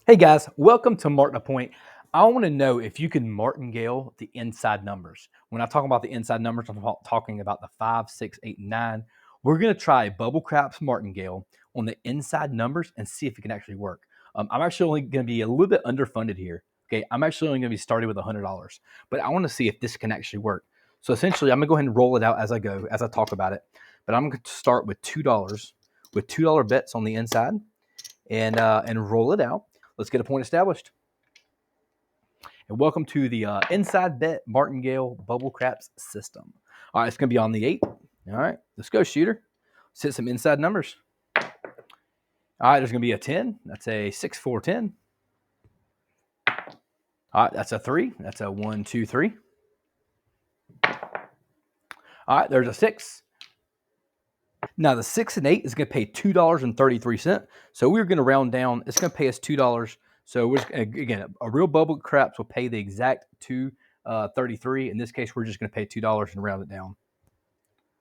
Hey guys, welcome to Martin a Point. I want to know if you can martingale the inside numbers. When I talk about the inside numbers, I'm talking about the 5, 6, 8, and 9. We're going to try bubble craps martingale on the inside numbers and see if it can actually work. I'm actually only going to be a little bit underfunded here. Okay, I'm actually only going to be starting with $100, but I want to see if this can actually work. So essentially, I'm going to go ahead and roll it out as I go, as I talk about it. But I'm going to start with $2, with $2 bets on the inside, and roll it out. Let's get a point established. And welcome to the Inside Bet Martingale Bubble Craps system. All right, it's going to be on the 8. All right, let's go, shooter. Let's hit some inside numbers. All right, there's going to be a 10. That's a 6, 4, 10. All right, that's a 3. That's a 1, 2, 3. All right, there's a 6. Now, the 6 and 8 is going to pay $2.33. So we're going to round down. It's going to pay us $2. So we're just, again, a real bubble craps will pay the exact $2.33. In this case, we're just going to pay $2 and round it down.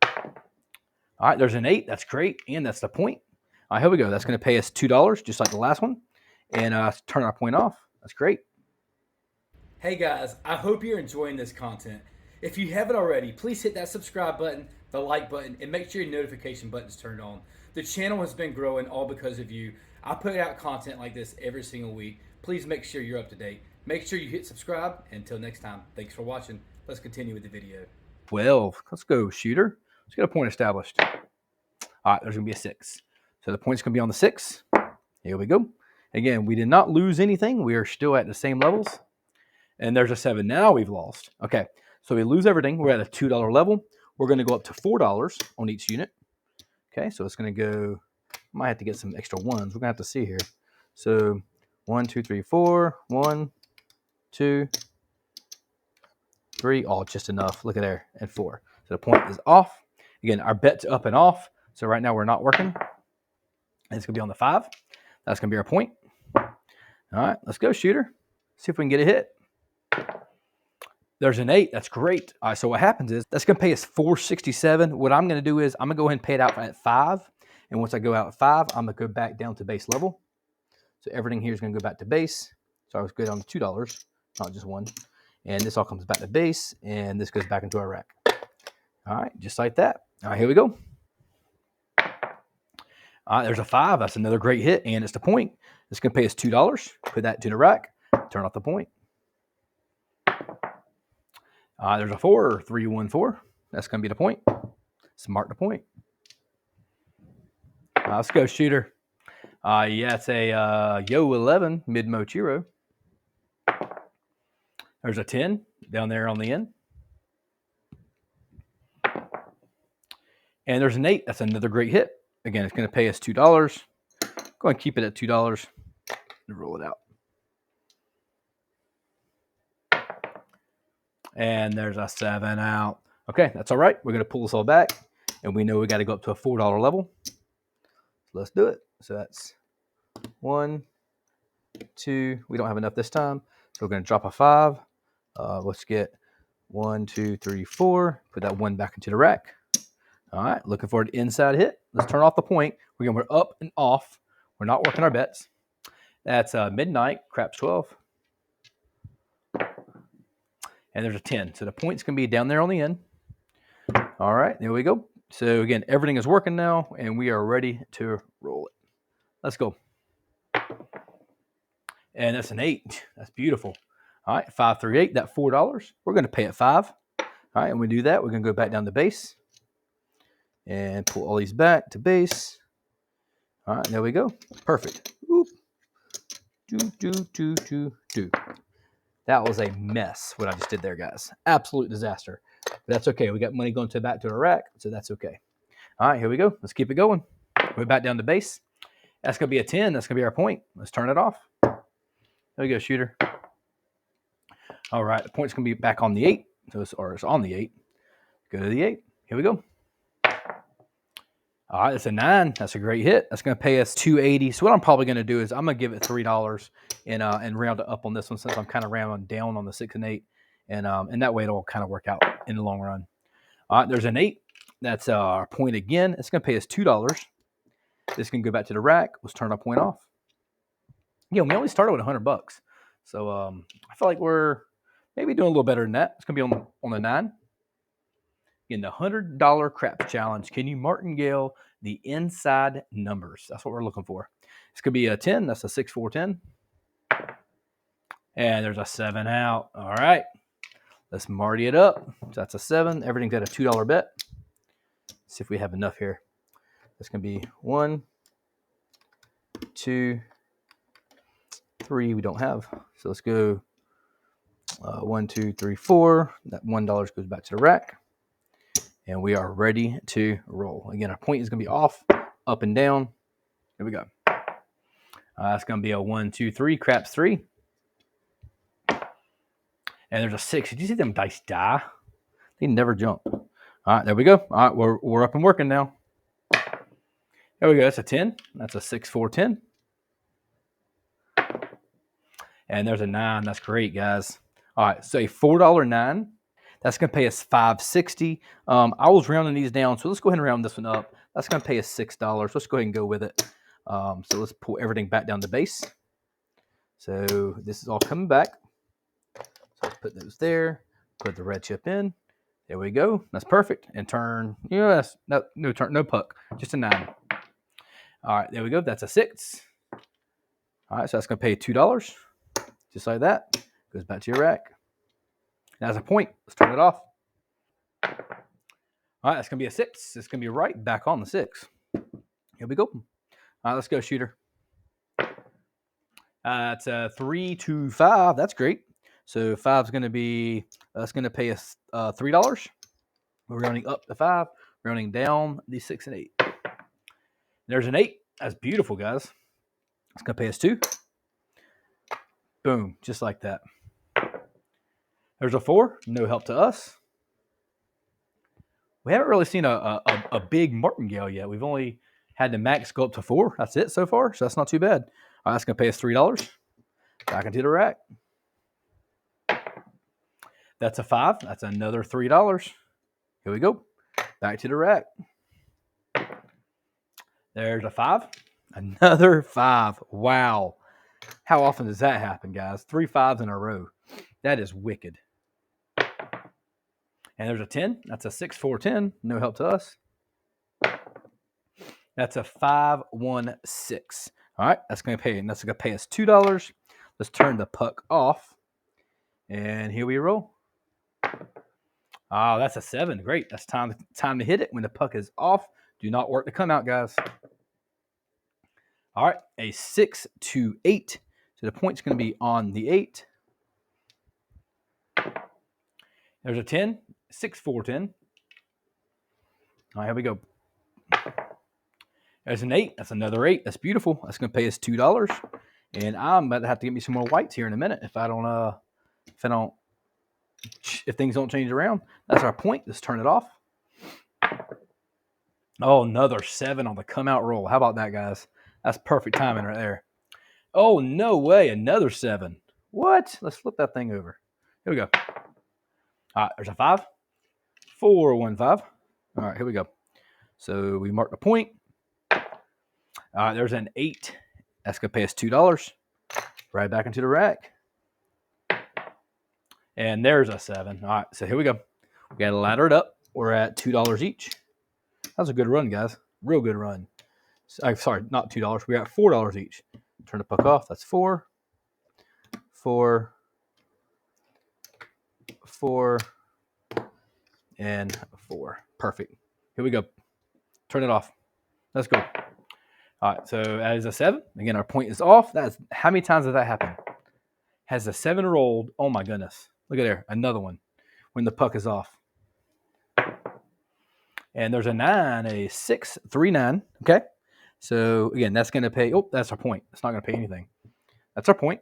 All right, there's an 8. That's great, and that's the point. All right, here we go. That's going to pay us $2, just like the last one, and turn our point off. That's great. Hey guys, I hope you're enjoying this content. If you haven't already, please hit that subscribe button, the like button, and make sure your notification button's turned on. The channel has been growing all because of you. I put out content like this every single week. Please make sure you're up to date. Make sure you hit subscribe. Until next time, thanks for watching. Let's continue with the video. 12. Let's go, shooter. Let's get a point established. All right, there's going to be a 6. So the point's going to be on the 6. Here we go. Again, we did not lose anything. We are still at the same levels. And there's a 7. Now we've lost. Okay, so we lose everything. We're at a $2 level. We're going to go up to $4 on each unit. Okay, so it's going to go, might have to get some extra ones. We're going to have to see here. So 1, 2, 3, 4. 1, 2, 3. Oh, just enough. Look at there. And 4. So the point is off. Again, our bet's up and off. So right now we're not working. And it's going to be on the 5. That's going to be our point. All right, let's go, shooter. See if we can get a hit. There's an 8. That's great. All right, so what happens is that's going to pay us $4.67. What I'm going to do is I'm going to go ahead and pay it out at 5. And once I go out at 5, I'm going to go back down to base level. So everything here is going to go back to base. So I was good on the $2, not just 1. And this all comes back to base, and this goes back into our rack. All right, just like that. All right, here we go. All right, there's a 5. That's another great hit, and it's the point. It's going to pay us $2. Put that to the rack. Turn off the point. There's a 4, 3, 1, 4. That's going to be the point. Smart the point. Let's go, shooter. Yeah, it's a Yo 11 mid Mochiro. There's a 10 down there on the end. And there's an 8. That's another great hit. Again, it's going to pay us $2. Go ahead and keep it at $2 and roll it out. And there's a 7 out. Okay, that's all right. We're going to pull this all back. And we know we got to go up to a $4 level. So let's do it. So that's 1, 2. We don't have enough this time. So we're going to drop a 5. Let's get 1, 2, 3, 4. Put that 1 back into the rack. All right, looking for an inside hit. Let's turn off the point. We're up and off. We're not working our bets. That's midnight, craps 12. And there's a 10. So the point's going to be down there on the end. All right, there we go. So again, everything is working now, and we are ready to roll it. Let's go. And that's an 8. That's beautiful. All right, 5, 3, 8. That $4. We're going to pay it 5. All right, and we do that. We're going to go back down to base and pull all these back to base. All right, there we go. Perfect. Oop. Do. That was a mess, what I just did there, guys. Absolute disaster. But that's okay. We got money going back to the rack, so that's okay. All right, here we go. Let's keep it going. We're back down to base. That's going to be a 10. That's going to be our point. Let's turn it off. There we go, shooter. All right, the point's going to be back on the 8. So it's on the 8. Go to the 8. Here we go. All right, that's a 9. That's a great hit. That's going to pay us $2.80. So what I'm probably going to do is I'm going to give it $3 and round it up on this one since I'm kind of rounding down on the 6 and 8. And that way it'll kind of work out in the long run. All right, there's an 8. That's our point again. It's going to pay us $2. This can go back to the rack. Let's turn our point off. Yeah, we only started with $100. So I feel like we're maybe doing a little better than that. It's gonna be on the 9. In the $100 craps challenge, can you martingale the inside numbers? That's what we're looking for. It's gonna be a 10. That's a 6, 4, 10. And there's a 7 out. All right. Let's marty it up. So that's a 7. Everything's at a $2 bet. Let's see if we have enough here. That's gonna be 1, 2, 3. We don't have. So let's go 1, 2, 3, 4. That $1 goes back to the rack. And we are ready to roll. Again, our point is going to be off, up and down. Here we go. It's going to be a 1, 2, 3, craps 3. And there's a 6. Did you see them dice die? They never jump. All right, there we go. All right, we're up and working now. There we go. That's a 10. That's a 6, 4, 10. And there's a 9. That's great, guys. All right, so a $4 9. That's going to pay us $5.60. I was rounding these down, so let's go ahead and round this one up. That's going to pay us $6. Let's go ahead and go with it. So let's pull everything back down to base. So this is all coming back. So let's put those there. Put the red chip in. There we go. That's perfect. And turn. Yes. No turn. No puck. Just a 9. All right. There we go. That's a 6. All right. So that's going to pay $2. Just like that. Goes back to your rack. That's a point. Let's turn it off. All right, that's going to be a 6. It's going to be right back on the 6. Here we go. All right, let's go, shooter. It's a 3, 2, 5. That's great. So 5 is going to be, that's going to pay us $3. We're rounding up the 5, rounding down the 6 and 8. There's an 8. That's beautiful, guys. It's going to pay us 2. Boom, just like that. There's a 4, no help to us. We haven't really seen a big martingale yet. We've only had the max go up to 4. That's it so far, so that's not too bad. All right, that's going to pay us $3. Back into the rack. That's a 5. That's another $3. Here we go. Back to the rack. There's a 5. Another 5. Wow. How often does that happen, guys? 3 5s in a row. That is wicked. And there's a 10. That's a 6, 4, 10. No help to us. That's a 5, 1, 6. All right, that's going to pay. And that's going to pay us $2. Let's turn the puck off. And here we roll. Oh, that's a 7. Great. That's time to hit it when the puck is off. Do not work to come out, guys. All right, a 6 to 8. So the point's going to be on the 8. There's a 10. 6, 4, 10. All right, here we go. There's an 8. That's another 8. That's beautiful. That's going to pay us $2. And I'm about to have to get me some more whites here in a minute if things don't change around. That's our point. Let's turn it off. Oh, another 7 on the come out roll. How about that, guys? That's perfect timing right there. Oh, no way. Another 7. What? Let's flip that thing over. Here we go. All right, there's a 5. 4, 1, 5. All right, here we go. So we mark the point. All right, there's an 8. That's going to pay us $2. Right back into the rack. And there's a 7. All right, so here we go. We got to ladder it up. We're at $2 each. That was a good run, guys. Real good run. Sorry, not $2. We're at $4 each. Turn the puck off. That's 4. 4. 4. And 4. Perfect. Here we go. Turn it off. Let's go. All right, so as a 7, again, our point is off. That's how many times has that happened? Has the 7 rolled? Oh my goodness. Look at there. Another one when the puck is off. And there's a 9, a 6, 3, 9. Okay. So again, that's going to pay. Oh, that's our point. It's not going to pay anything. That's our point.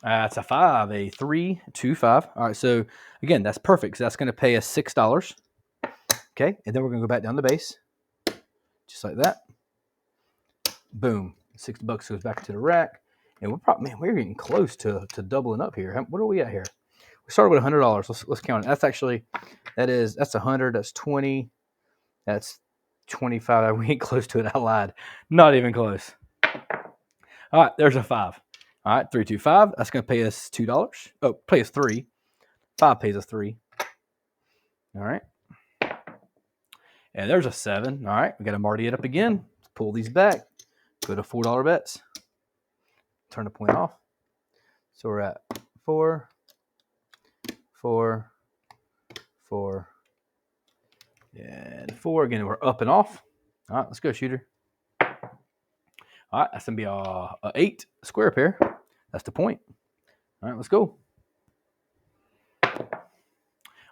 That's a 5, a 3, 2, 5. All right. So again, that's perfect. So that's going to pay us $6. Okay. And then we're going to go back down the base. Just like that. Boom. $60 goes back to the rack. And we're getting close to doubling up here. What are we at here? We started with $100. Let's count it. That's 100. That's 20. That's 25. We ain't close to it. I lied. Not even close. All right, there's a 5. All right, 3, 2, 5. That's going to pay us $2. Oh, pay us 3. 5 pays us 3. All right. And there's a 7. All right, we got to Marty it up again. Let's pull these back. Go to $4 bets. Turn the point off. So we're at 4, 4, 4, and 4. Again, we're up and off. All right, let's go, shooter. All right, that's going to be a 8 square pair. That's the point. All right, let's go.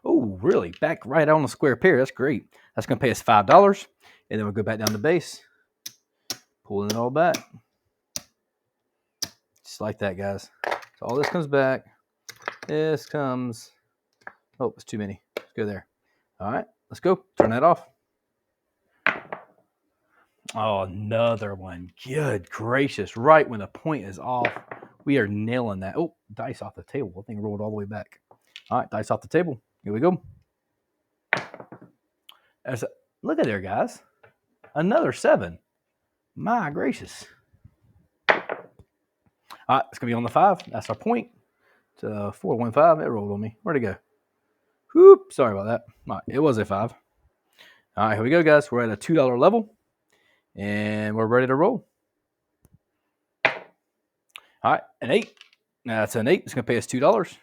Oh, really? Back right on the square pair. That's great. That's going to pay us $5. And then we'll go back down to base. Pulling it all back. Just like that, guys. So all this comes back. This comes. Oh, it's too many. Let's go there. All right, let's go. Turn that off. Oh, another one. Good gracious. Right when the point is off. We are nailing that. Oh, dice off the table. The thing rolled all the way back. All right, dice off the table. Here we go. Look at there, guys. Another 7. My gracious. All right, it's going to be on the 5. That's our point. It's 4, 1, 5. It rolled on me. Where'd it go? Whoop. Sorry about that. All right, it was a 5. All right, here we go, guys. We're at a $2 level. And we're ready to roll. All right, an 8. Now that's an 8. It's going to pay us $2.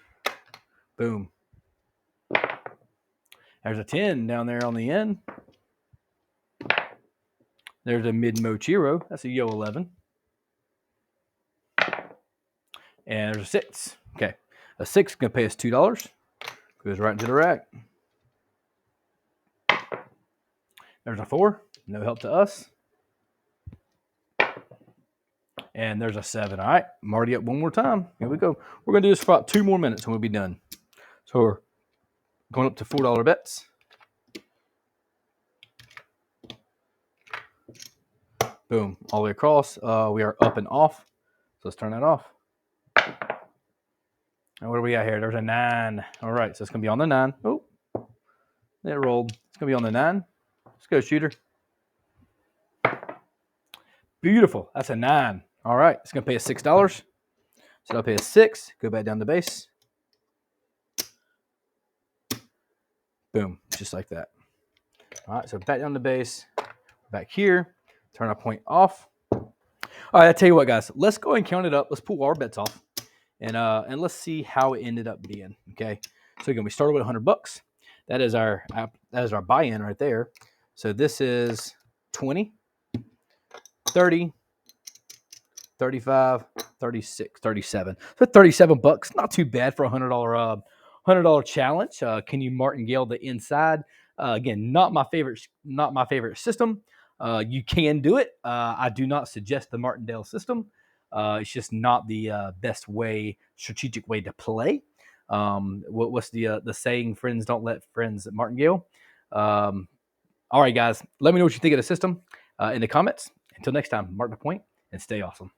Boom. There's a 10 down there on the end. There's a mid-Mochiro. That's a Yo 11. And there's a 6. Okay. A 6 is going to pay us $2. Goes right into the rack. There's a 4. No help to us. And there's a 7. All right. Marty up one more time. Here we go. We're going to do this for about 2 more minutes and we'll be done. So we're going up to $4 bets. Boom. All the way across. We are up and off. So let's turn that off. And what do we got here? There's a 9. All right. So it's going to be on the 9. Oh, it rolled. It's going to be on the 9. Let's go, shooter. Beautiful. That's a 9. All right. It's going to pay us $6. So that'll pay us 6. Go back down to base. Boom. Just like that. All right. So back down to base. Back here. Turn our point off. All right. I tell you what, guys. Let's go and count it up. Let's pull our bets off. And let's see how it ended up being. Okay. So again, we started with $100. That is our buy-in right there. So this is 20, 30, 35, 36, 37. So $37. Not too bad for a $100 challenge. Can you martingale the inside? Again, not my favorite system. You can do it. I do not suggest the Martingale system. It's just not the best strategic way to play. What's the saying? Friends don't let friends martingale. All right, guys. Let me know what you think of the system in the comments. Until next time, mark the point and stay awesome.